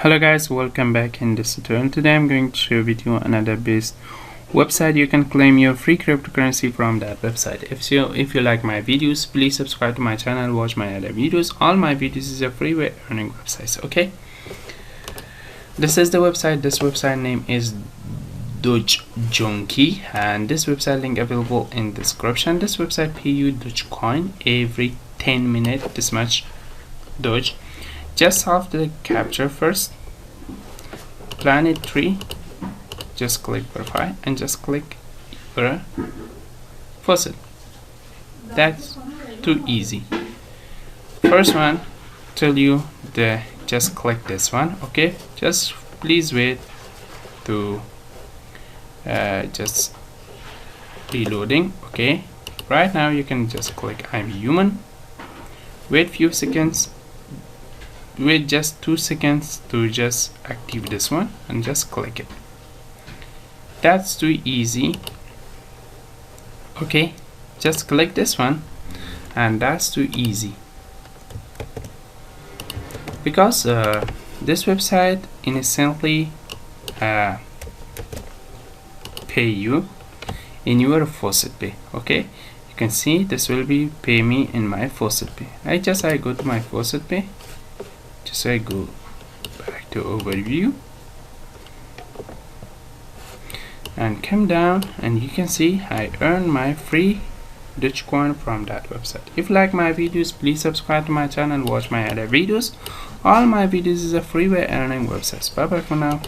Hello guys, welcome back in this tutorial. Today I'm going to share with you another best website. You can claim your free cryptocurrency from that website. If you like my videos, please subscribe to my channel, watch my other videos. All my videos is a freeway earning websites. Okay, this is the website. This website name is Dogejunkie, and this website link available in description. This website pay you Dogecoin every 10 minutes, this much Doge. Just solve the capture first. Planet 3, just click verify and just click your faucet. That's too easy. First one tell you the just click this one. Okay, just please wait to just reloading. Okay, right now you can just click I'm human, wait few seconds, wait just 2 seconds to just active this one and just click it. That's too easy. Okay, just click this one, and that's too easy because this website instantly pay you in your Faucetpay. Okay, you can see this will be pay me in my Faucetpay. I go to my Faucetpay. Just I go back to overview and come down, and you can see I earn my free Dogecoin from that website. If you like my videos, please subscribe to my channel, watch my other videos. All my videos is a freeway earning websites. Bye bye for now.